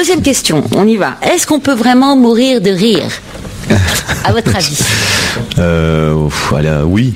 Deuxième question, on y va. Est-ce qu'on peut vraiment mourir de rire, à votre avis? Oui.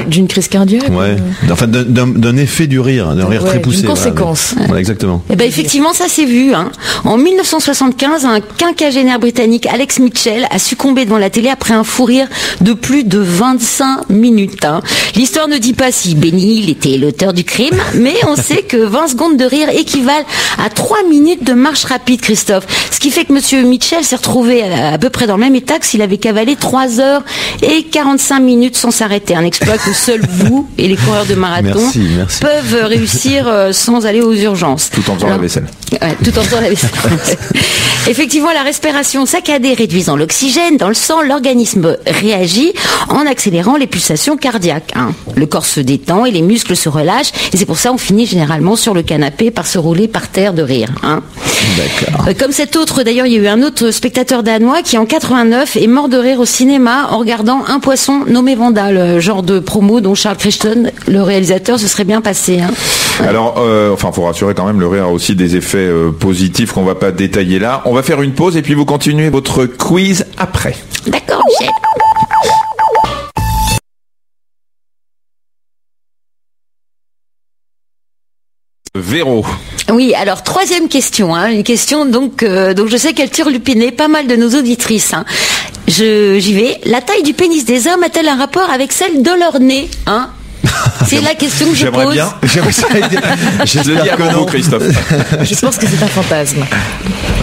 D'une crise cardiaque? Ouais. Enfin, d'un effet du rire, d'un rire très poussé. D'une conséquence. Voilà, exactement. Eh ben, effectivement, ça s'est vu, hein. En 1975, un quinquagénaire britannique, Alex Mitchell, a succombé devant la télé après un fou rire de plus de 25 minutes, hein. L'histoire ne dit pas si Benny il était l'auteur du crime, mais on sait que 20 secondes de rire équivalent à 3 minutes de marche rapide, Christophe. Ce qui fait que monsieur Mitchell s'est retrouvé à peu près dans le même état que s'il avait cavalé 3 heures et 45 minutes sans s'arrêter. Un exploit que seuls vous et les coureurs de marathon peuvent réussir sans aller aux urgences. Tout en faisant la vaisselle. Ouais, tout en faisant la vaisselle. Effectivement, la respiration saccadée réduisant l'oxygène dans le sang, l'organisme réagit en accélérant les pulsations cardiaques, hein. Le corps se détend et les muscles se relâchent, et c'est pour ça qu'on finit généralement sur le canapé par se rouler par terre de rire, hein. D'accord. Comme cet autre, d'ailleurs, il y a eu un autre spectateur danois qui en 89 est mort de rire au cinéma en regardant Un poisson nommé Vanda, le genre de promo dont Charles Crichton, le réalisateur, se serait bien passé, hein. Alors, faut rassurer quand même, le rire a aussi des effets positifs qu'on va pas détailler là. On va faire une pause et puis vous continuez votre quiz après. D'accord, Michel. Véro. Oui, alors troisième question, hein, une question donc je sais qu'elle turlupinait pas mal de nos auditrices, hein. J'y vais. La taille du pénis des hommes a-t-elle un rapport avec celle de leur nez, hein? C'est la question que je pose. J'aimerais bien. Je le dis avant vous, Christophe. Je pense que c'est un fantasme.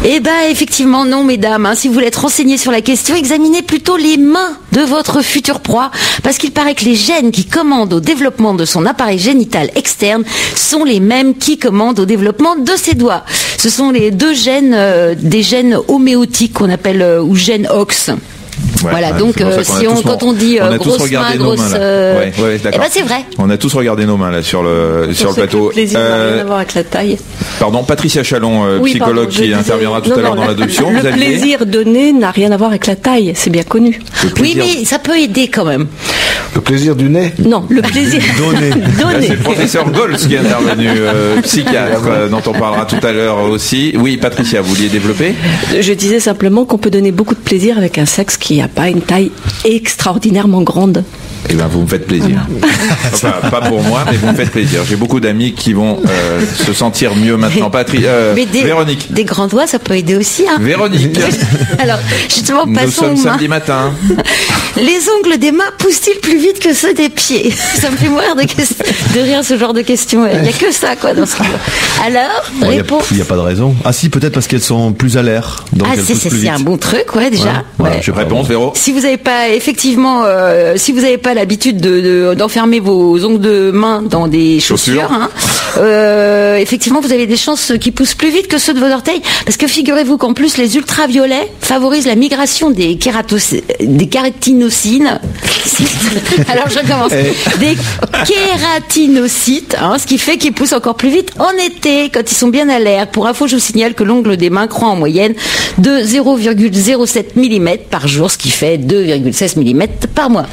Eh ben, effectivement, non, mesdames, hein. Si vous voulez être renseignés sur la question, examinez plutôt les mains de votre future proie, parce qu'il paraît que les gènes qui commandent au développement de son appareil génital externe sont les mêmes qui commandent au développement de ses doigts. Ce sont les deux gènes, des gènes homéotiques qu'on appelle, ou gènes OX. Ouais, voilà, donc quand on dit grosse main, grosse, eh ben c'est vrai. On a tous regardé nos mains là sur le plateau. Le plaisir n'a rien à voir avec la taille. Pardon, Patricia Chalon, psychologue qui interviendra tout à l'heure dans l'adoption. Le plaisir donné n'a rien à voir avec la taille, c'est bien connu. Oui, mais ça peut aider quand même. Le plaisir du nez? Non, le plaisir donné. C'est le professeur Gols qui est intervenu, psychiatre, dont on parlera tout à l'heure aussi. Oui, Patricia, vous vouliez développer? Je disais simplement qu'on peut donner beaucoup de plaisir avec un sexe qui n'a pas une taille extraordinairement grande. Eh bien, vous me faites plaisir. Enfin, pas pour moi, mais vous me faites plaisir. J'ai beaucoup d'amis qui vont se sentir mieux maintenant. Véronique. Des grands doigts, ça peut aider aussi, hein. Véronique. Alors, justement, passons Nous sommes samedi matin. Les ongles des mains poussent-ils plus vite que ceux des pieds? Ça me fait mourir de rire ce genre de questions. Il n'y a que ça, quoi, dans ce livre. Alors, réponse. Il n'y a pas de raison. Ah si, peut-être parce qu'elles sont plus à l'air. Donc c'est un bon truc, ouais, déjà. Ouais. Je réponds, Véro. Si vous n'avez pas, effectivement, si vous n'avez pas l'habitude d'enfermer vos ongles de main dans des chaussures, hein, effectivement, vous avez des chances qui poussent plus vite que ceux de vos orteils, parce que figurez-vous qu'en plus, les ultraviolets favorisent la migration des kératinocines. Alors, je recommence. Des kératinocytes, hein, ce qui fait qu'ils poussent encore plus vite en été, quand ils sont bien à l'air. Pour info, je vous signale que l'ongle des mains croît en moyenne de 0,07 mm par jour, ce qui fait 2,16 mm par mois.